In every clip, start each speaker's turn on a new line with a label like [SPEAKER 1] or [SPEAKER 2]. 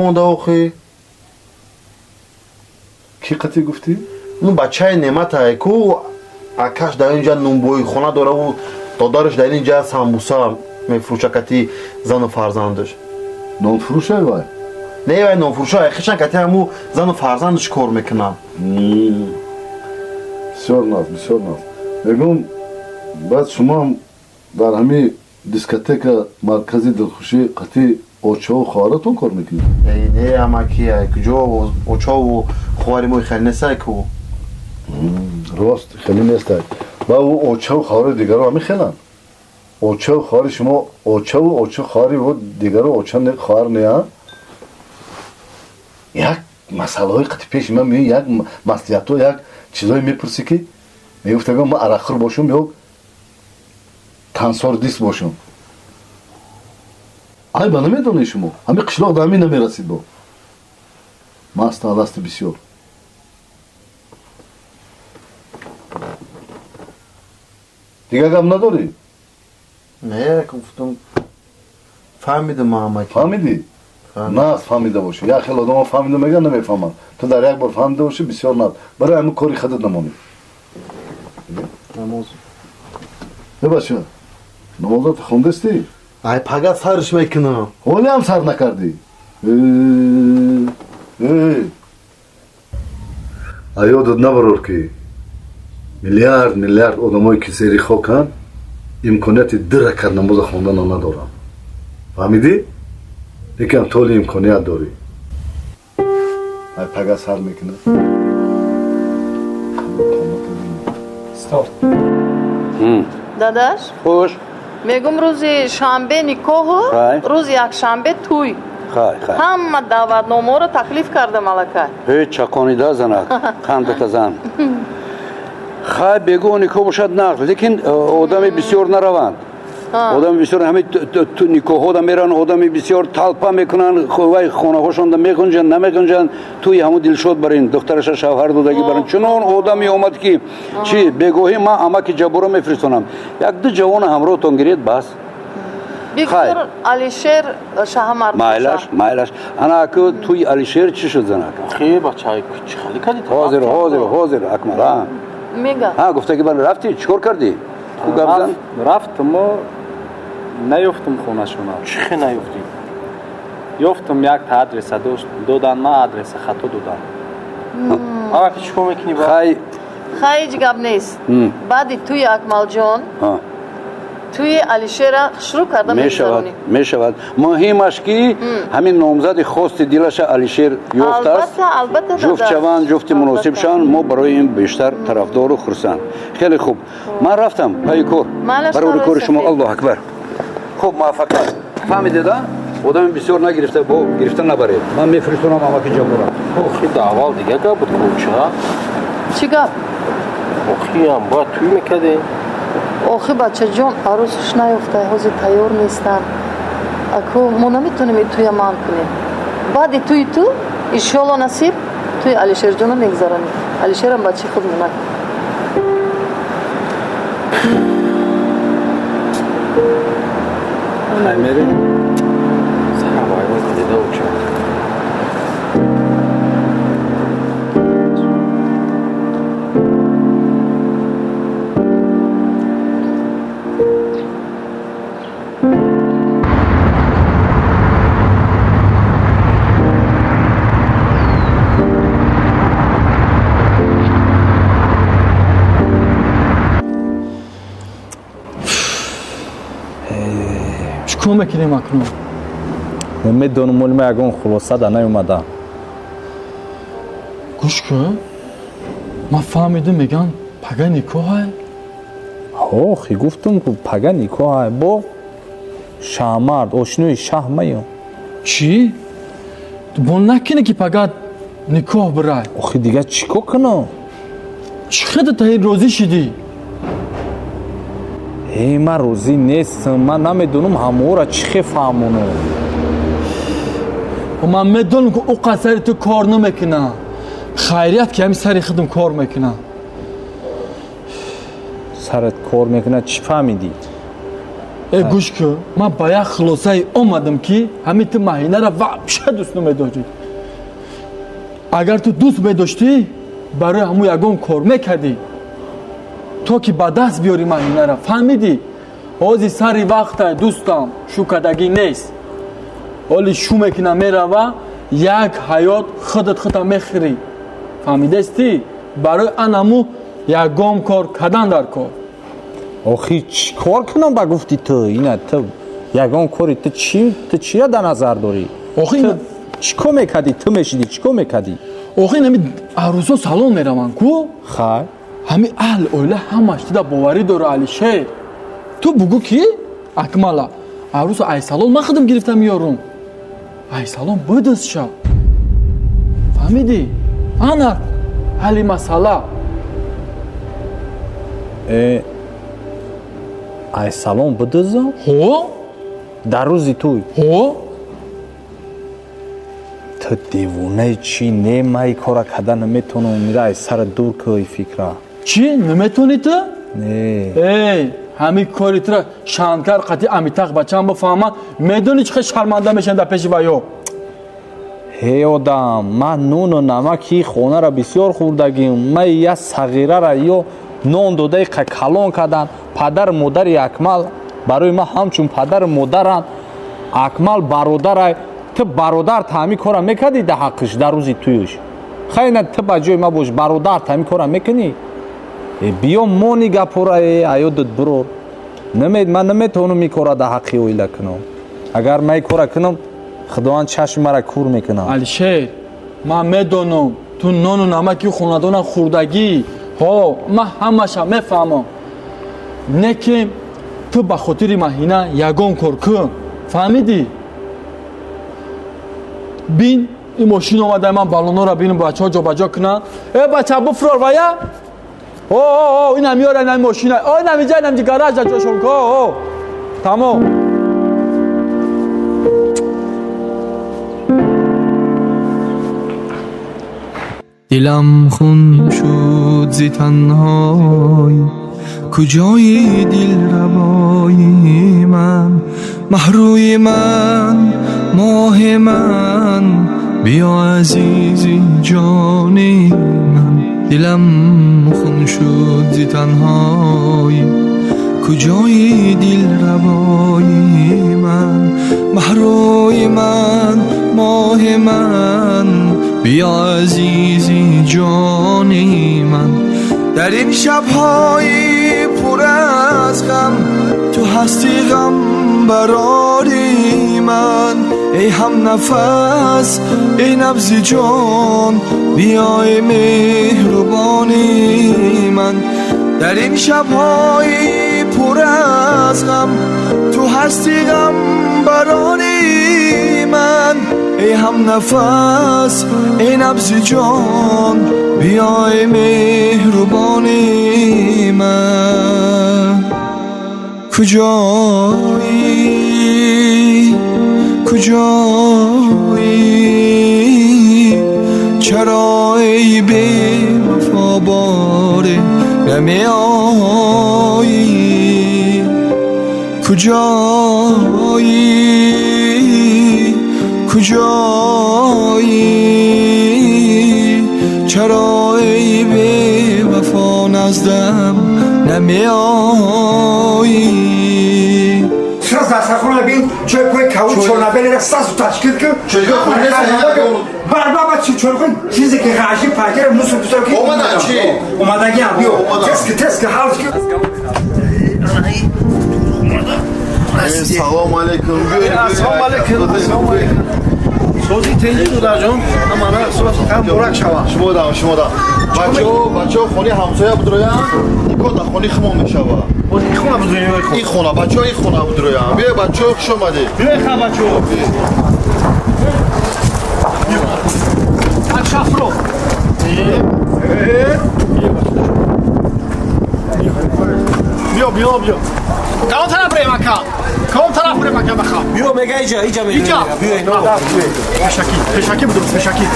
[SPEAKER 1] مونده آخه
[SPEAKER 2] کی قطعی گفتی؟
[SPEAKER 1] اون بچه نعمت های که اکش در اینجا نونبوی خونه داره و دادارش در اینجا سمبوسا میفروشه کتی زن و فرزندش.
[SPEAKER 2] نان فروش های وای؟
[SPEAKER 1] نه وای نان فروشه های خیشن کتی همو زن و فرزندش کار میکنن.
[SPEAKER 2] بسیار ناز بسیار ناز. بگم بعد شما هم در همین دیسکتک مرکزی دلخوشی قطعی اوچه و خوارتون کار میکنید؟
[SPEAKER 1] نه اما که کجا اوچه و خواری موی خیلی نسته که
[SPEAKER 2] راست خیلی نیسته. با او اوچه و خوار دیگر رو همین خیلن. اوچه و خواری شما اوچه خواری و دیگر رو اوچه خوار نیا. یک مسئله های قطعی پیش من میگه یک مسئلیت و یک چیزایی میپرسی که میگفته من اراخر باشم یا تنسار دیست باشم. ای با نمیدونی شما همین قشلاق دامی نمیرسید با ماست آلاست بسیار. دیگه گم نداری؟
[SPEAKER 1] نه گفتم فهمیدم اما که
[SPEAKER 2] فهمیدی؟ نه فهمیده باشی یا خیلی آدم ها فهمیده میگن نمیفهمن. تو در یک بار فهمیده باشی بسیار ند برای همون کاری خودت نمانی.
[SPEAKER 1] نماز
[SPEAKER 2] بباشه نمازات خوندستی؟
[SPEAKER 1] ای پگه سرش میکنم
[SPEAKER 2] حالی هم سر نکردی؟ یادت نبرار که میلیارد آدمایی که زیر خاکن امکانیت درک نماز خوندن ندارن. فهمیدی؟ یکم طول امکانیت داری. ای پگه سر میکنه.
[SPEAKER 3] داداش
[SPEAKER 4] خوش
[SPEAKER 3] میگم روزی شنبه نکاح روز یک شنبه توی
[SPEAKER 4] خای
[SPEAKER 3] همه دعوتنامه رو تکلیف کرده ملکه
[SPEAKER 4] هیچ چکانیده زنک قندت زن خای بگو نکاح باشد نقل لیکن آدم بسیار نروند آدم بسیار همه تو نکاح ها میرن آدم بسیار طلپه میکنن خانه هاشون میگنجن نمیگنجن توی همون دلشاد برین دخترش شوهر دادگی برین چنان آدمی اومد که چی بگوهی من اما که جبورو میفرستونم یک دو جوان همراه تون گرید بس
[SPEAKER 3] ویکتور علیشیر شهر
[SPEAKER 4] مایلش انا که توی علیشیر چی شد زنک
[SPEAKER 5] خیلی بچه‌ای کوچ خالی کردی
[SPEAKER 4] حاضر اکمل ها
[SPEAKER 3] میگه
[SPEAKER 4] ها گفته که من رفتی چیکار کردی تو گفتن
[SPEAKER 5] رفتم ما نیفتم خونه‌شونا
[SPEAKER 4] چی نیفتی
[SPEAKER 5] یافتم یک تا آدرس دادن ما آدرس خطا دادن آقا چیکار میکنی با
[SPEAKER 4] خای
[SPEAKER 3] هیچ گپ نیست بعد توی اکمل جان توی علیشیر شروع کرده
[SPEAKER 4] میشود مهمش که همین نامزد خواست دلش علیشیر یافت است
[SPEAKER 3] البته
[SPEAKER 4] جفت جوان جفت مناسب شان ما برای این بیشتر طرفدار و خرسند خیلی خوب من رفتم پای کار برای کار شما الله اکبر خوب موفقیت فهمیدید آدم بسیار نگرفته با گرفتن نبرید من میفرستونم اما که جمهورا
[SPEAKER 5] خیلی دعوال دیگه گپ بود کوچه
[SPEAKER 3] چی گپ
[SPEAKER 5] خیلی هم با توی میکردی
[SPEAKER 3] آخه بچه جان عروسش نیفته حوزی تیار نیستن اکو ما نمیتونیم توی من کنیم بعد توی تو ایشالا نصیب توی علیشیر جانو میگذارنیم علیشیر هم بچه خود مونک
[SPEAKER 5] میری سلام علیکم دیده اوچه
[SPEAKER 6] چیکار میکنیم اکنون؟
[SPEAKER 7] میدونم مولی میگم خلاصه در نیومده
[SPEAKER 6] گوش کن من فهمیدم میگن پگه نکاح
[SPEAKER 7] آخی گفتم که پگه نکاح با شهرمرد آشنوی شهر میام
[SPEAKER 6] چی؟ تو بول نکنه که پگه نکاح برای
[SPEAKER 7] آخی دیگه چیکار کنم؟
[SPEAKER 6] چقدر تا این روزی شدی؟
[SPEAKER 7] من روزی نیستم من نمیدونم همه را چی فهمونم
[SPEAKER 6] و من میدونم که او قصری تو کار نمیکنه خیریت که همین سری خودم کار میکنه
[SPEAKER 7] سرت کار میکنه چی فهمیدی؟
[SPEAKER 6] گوش کن من با یک خلاصه آمدم که همین تو مهینه را وحشه دوست نمیداشتی اگر تو دوست بداشتی برای همون یگان کار میکردی تو که با دست بیاری مهینه را فهمیدی آزی سری وقت دوستم شو کدگی نیست ولی شو میکنه میروه یک حیات خودت میخری فهمیده استی برای انمو یگام کار کردن در کار
[SPEAKER 7] آخی چی کار کنم با گفتی تو اینه تو یگان کاری تو چی را در نظر داری؟
[SPEAKER 6] آخی
[SPEAKER 7] تو چی کار میکردی؟ تو میشیدی چی کار میکردی؟
[SPEAKER 6] آخی نمی عروسا سالن میرون کو
[SPEAKER 7] خیر
[SPEAKER 6] همین اهل اوله همش دیده باوری داره علی شیر تو بگو کی؟ اکمالا عروس ای سالن من خودم گرفتم یارم ای سالن بودست شا فهمیدی؟ آنر حلی مسئله
[SPEAKER 7] ای سالن بدزم؟
[SPEAKER 6] هو؟
[SPEAKER 7] در روزی توی؟
[SPEAKER 6] هو؟
[SPEAKER 7] تو دیوونه چی نیم ای کارا کردن نمیتونم میره ای سر دور که ای فکره
[SPEAKER 6] چی؟ نمیتونی تو؟
[SPEAKER 7] نه
[SPEAKER 6] ای همین کاری تو را شانکر قطعی امیتاق بچه هم بفهمن میدونی چه شرمنده میشن در پیش بایو
[SPEAKER 7] هی آدم من نون و نمکی خونه را بسیار خوردگیم من یه صغیره را یا نون دوده کلان کردن پدر مادر اکمل برای من همچون پدر مادرن اکمل برادر تو برادر تامی کارا میکردی در حقش در روزی تویش خیلی نه تو بجای ما باش برادر تامی کارا میکنی بیا مونی گپورا ایو داد برور من نمیتونم میکارا در حقی اویله کنم اگر من کارا کنم خداوند چشم مرا کور میکنه
[SPEAKER 6] علی شیر من میدونم تو نان و نمکی خاندان خوردگی ها من همشا میفهمم نه که تو به خاطر مهینه یگان کار کن فهمیدی بین این ماشین آمده من بالونا را بینم بچه ها جا بجا کنن ای بچه بفرار بایا این هم یاره این هم ماشینه این هم اینجا این هم گراج جاشون که تمام
[SPEAKER 8] دلم خون شد ز تنهایی کجای دل ربایی من محروی من ماه من بیا عزیزی جانی من دلم خون شد ز تنهایی کجای دل ربایی من محروی من ماه من بیا عزیزی جانی من در این شب‌های پر از غم تو هستی غم براری من ای هم نفس ای نبض جان بیای مهربانی من در این شب‌های پر از غم تو هستی غم براری من ای هم نفس ای نبض جان بیای مهربانی من کجایی چرا ای بی وفا باره نمی آیی کجایی چرا ای بی وفا نزدم نمی آیی
[SPEAKER 9] Sraz dastakxona bin cho'yko'y kavut cho'rnabeli rastasu tashkil ki
[SPEAKER 1] Cho'yko'y xonasi
[SPEAKER 9] barbaba cho'rqin chiziki g'ashi pakir musu putarki
[SPEAKER 1] Omadachi.
[SPEAKER 9] omadagi ham yo'q teski halki
[SPEAKER 1] Assalomu alaykum.
[SPEAKER 9] Assalomu alaykum. so'zi tengi durajon amana so'z ham murak shava
[SPEAKER 1] شما دا بچه‌ها خونه همسایه بود رویان نیکو در خونه خمون میشوه
[SPEAKER 9] این خونه بود
[SPEAKER 1] این خونه بچه‌ها این خونه بود رویان بیا بچه‌ها خوش اومدید
[SPEAKER 9] بیا خا بچه‌ها شافرو بیا کام طرف بریم اکا بخوام بیا میگه اینجا بیا فشکی بدون فشکی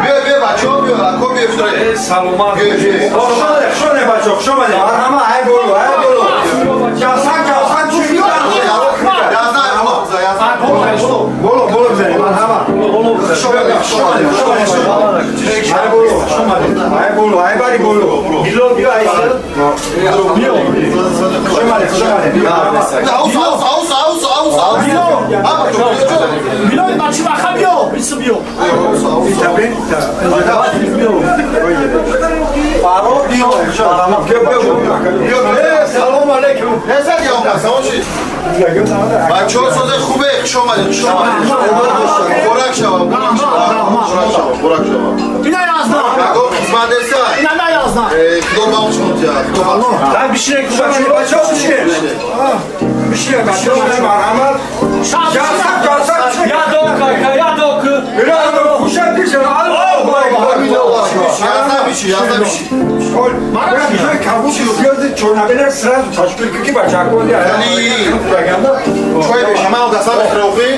[SPEAKER 1] بیا بچه‌ها بیا اکو بیا
[SPEAKER 9] سلام شونه بچه‌ها شما همه های بولو Miloi maçı bakamıyor. Bismiyor.
[SPEAKER 1] سلام علیکم. نزد یا سلامشی. بچه‌ها ساز خوبه. خوش اومدید. خوش اومدید. خوراک شما. خوراک شما.
[SPEAKER 9] Bina yazdı.
[SPEAKER 1] نگاه خدمت دسته.
[SPEAKER 9] Bina ne yazdı?
[SPEAKER 1] خدا بخشید یا.
[SPEAKER 9] Ben bir şey kuracağım. Bacak bir şey. Bir şey bacak. Merhamet. Ya doka ya doku. Biraz da kuşak bir şey. Allah
[SPEAKER 1] Yazda bir şey. Yazda bir şey. شوي بشمال قصاب خروفي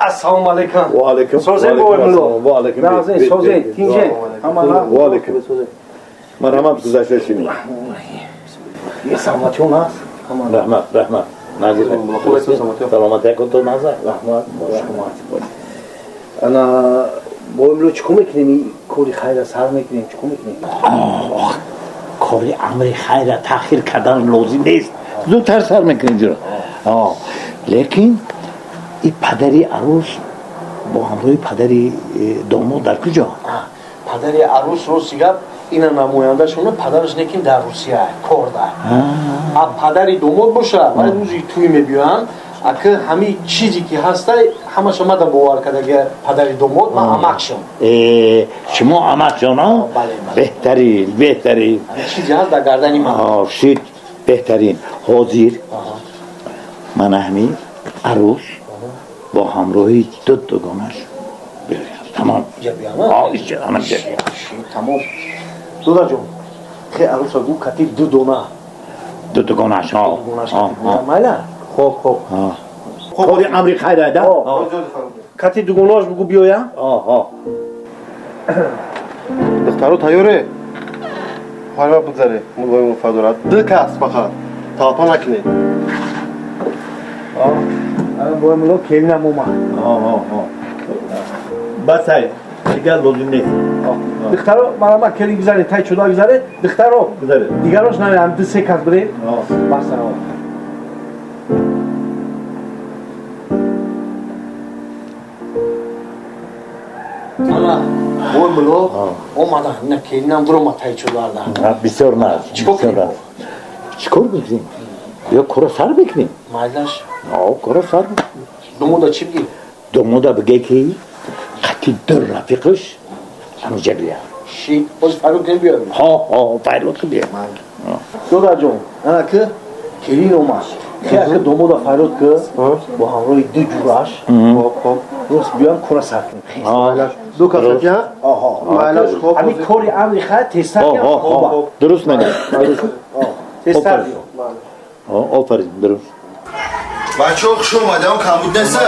[SPEAKER 9] Assalamu alaikum.
[SPEAKER 2] و علیکم
[SPEAKER 9] سوزه بولملو.
[SPEAKER 2] و علیکم
[SPEAKER 9] Nazım soze tince. Amana.
[SPEAKER 2] و علیکم مرحمت گذشته شینی
[SPEAKER 9] Samaçon has.
[SPEAKER 2] رحمت رحمت نازل سلامت کن تو نازل رحمت
[SPEAKER 9] Ana boyumlu çukum ekleyin. Kori hayra sarma ekleyin. Çukum ekleyin.
[SPEAKER 10] کاری امر خیر تأخیر کردن لازم نیست زودتر سر میکنید رو لیکن این پدری عروس با همراه پدری داماد در کجا؟
[SPEAKER 11] پدری عروس رو سیگاب اینا نماینده شونه پدرش نکیم در روسیه کرده پدری داماد باشه ولی روزی توی میبیان اگه همه چیزی که هسته همه شما در باور کرده اگه پدری داماد من امکشم
[SPEAKER 10] شما عمک جانا؟ بهترین بهترین
[SPEAKER 11] چیزی هست در گردنی من
[SPEAKER 10] شید بهترین حاضر من همی عروس با همراهی دو دوگانش بیایم تمام ایشه همه بیایم
[SPEAKER 11] تمام دودا جون خیلی عروس گو کتی دو دونه
[SPEAKER 10] دو دوگانش
[SPEAKER 11] مالا خوب خوب
[SPEAKER 10] کاری امر خیره ده؟
[SPEAKER 11] کتی دو گوناش بگو بیایم
[SPEAKER 1] دخترو تیاره حالا بگذاره موقعی مفادرات دو کس فقط تاپا نکنید
[SPEAKER 11] الان boyumlu kelinem olma.
[SPEAKER 10] بس های دیگر لازم نیست
[SPEAKER 11] دخترو مرا کلی گذاره تای چودا گذاره دخترو دیگراش نه هم دو سه کس بره بس Ana boyumlu olmadan ne kelinem durma tay çularda.
[SPEAKER 10] بسیار نه چیکار بکنیم؟ یا کورا سر بکنیم؟
[SPEAKER 11] Maylaş
[SPEAKER 10] کورا سر
[SPEAKER 11] dumu da çip gir.
[SPEAKER 10] دومو دا بگه که قطی در رفیقش همونجا بیا
[SPEAKER 11] Şi o faruk gel biyorum.
[SPEAKER 10] فایلوت که بیا
[SPEAKER 11] Doda John. Ana ki kelin olmaz. Ki dumu da faruk ki bu hamro iddi juraş. Hop Rus biyan kura sakin.
[SPEAKER 1] دو کس که مایلاش خوب
[SPEAKER 11] Ami kori amri kha testar ya khoba.
[SPEAKER 10] درست نگه
[SPEAKER 11] Testar diyor.
[SPEAKER 10] آفرین درست
[SPEAKER 1] بچه ها خوش اومده هم کمبود نسته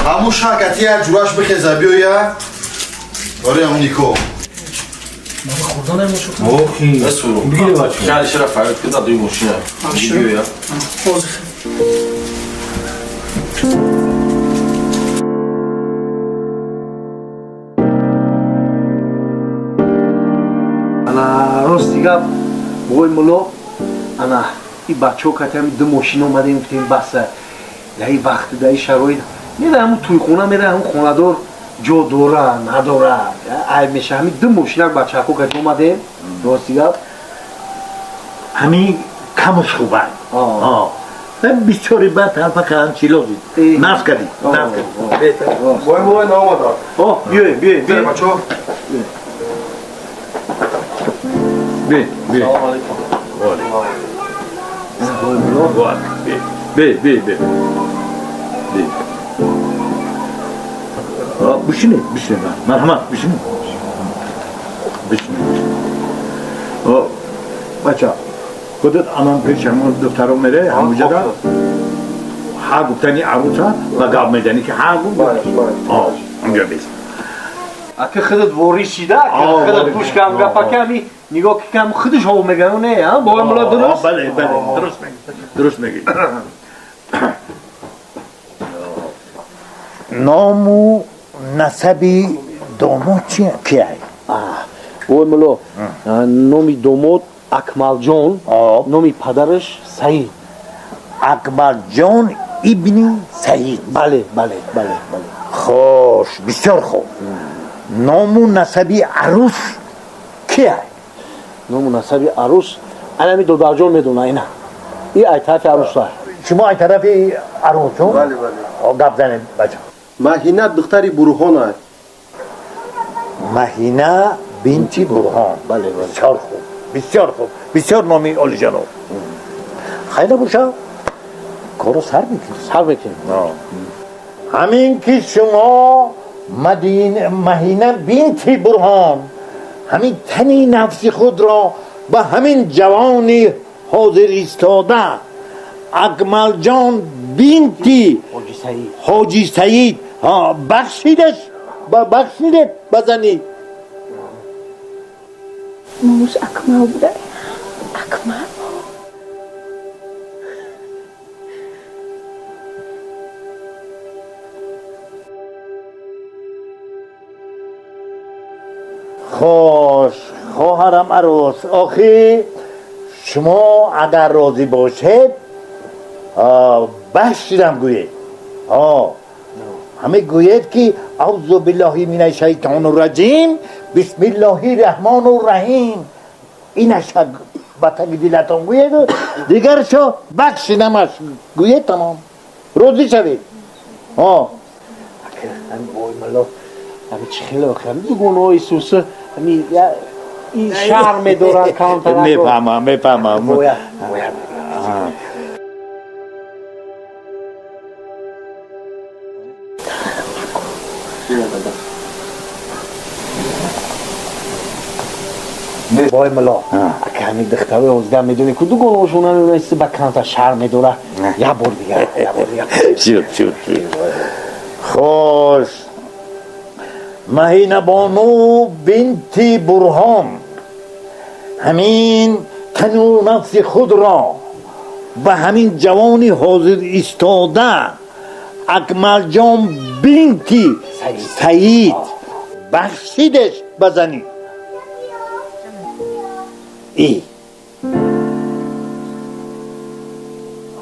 [SPEAKER 1] همون شرکتی از جوراش بخیزه بیایا آره همون نیکو
[SPEAKER 9] Mohin. Nasıl? Bugün var. Yani şeref fark etti da duymuş ya. Gidiyor ya.
[SPEAKER 11] Ana rostiga boyumlu ana این بچه ها که هم دو ماشین اومدیم گفتیم بسه در این وقت در این شرایط میره همون توی خونه میره همون خونه دار جا داره نداره ای میشه همین دو ماشین بچه ها که اومده راستی
[SPEAKER 10] همین کمش خوبه بسیاری بعد حرفا که هم چی لازم نفس کردی
[SPEAKER 1] بای نامده
[SPEAKER 11] بیای
[SPEAKER 1] بچه ها
[SPEAKER 11] سلام علیکم
[SPEAKER 10] بشینید مرحمت بشینید بچه خودت الان پیش همون دختر رو میره همونجا دا ها گفتنی عروسا و گاب میدنی که ها گفت اونجا بیست
[SPEAKER 11] اگه خودت ورشیده اگه خودت توش کم گپ کمی نگاه که کم خودش ها میگه نه با ملا درست
[SPEAKER 10] بله درست میگی نام و نسبی داماد چیه؟ کیه؟
[SPEAKER 11] با ملا نامی داماد اکمل جان نامی پدرش سعید
[SPEAKER 10] اکبر جان ابن سعید
[SPEAKER 11] بله
[SPEAKER 10] خوش بسیار خوب نام و نسبی عروس کیه؟
[SPEAKER 11] نام و نسبی عروس انا می دو جان میدونه اینا این ای طرف عروس دار
[SPEAKER 10] شما ای طرف عروس چون؟ بله گپ زنید بچه
[SPEAKER 1] مهینه دختری برهان است.
[SPEAKER 10] مهینه بنتی برهان
[SPEAKER 11] بله
[SPEAKER 10] بسیار خوب بسیار نامی عالی جناب خیلی باشه کارو سر میکنیم همین که شما مهینه بنتی برهان همین تنی نفس خود را به همین جوانی حاضر ایستاده اکمل جان بنتی حاجی سعید بخشیدش بزنید
[SPEAKER 12] موش اکمل بوده اکمل
[SPEAKER 10] خوش خواهرم عروس آخی شما اگر راضی باشید بخشیدم گوید همه گوید که اعوذ بالله من الشیطان الرجیم بسم الله الرحمن الرحیم اینش بطنگ دیلتان گوید دیگر شو بخشیدمش گوید تمام راضی شوید
[SPEAKER 11] همین بای ملا همین چه خیلی آخر دو گناه سوسه همین این شرم دارن کام طرف
[SPEAKER 10] میفهمم
[SPEAKER 11] بای ملا اگه همین دختره ازده میدونی که دو گناهشون نمیدونستی با کانتا شرم داره یه بار دیگه
[SPEAKER 10] شد خوش مهینه بانو بنتی برهان همین تنو نفس خود را به همین جوانی حاضر ایستاده اکمل جان بنتی سعید بخشیدش بزنید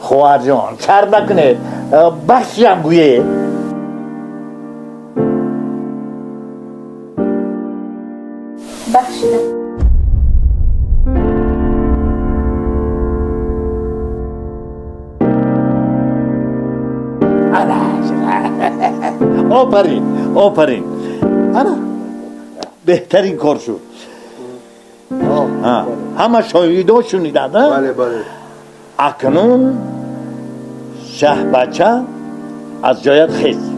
[SPEAKER 10] خواهر جان چر نکنید بخشیم گویه
[SPEAKER 12] بخشیدم
[SPEAKER 10] آفرین انا بهترین کار شد همه شاهیدا شنیدن
[SPEAKER 1] بله
[SPEAKER 10] اکنون شه بچه از جایت خیز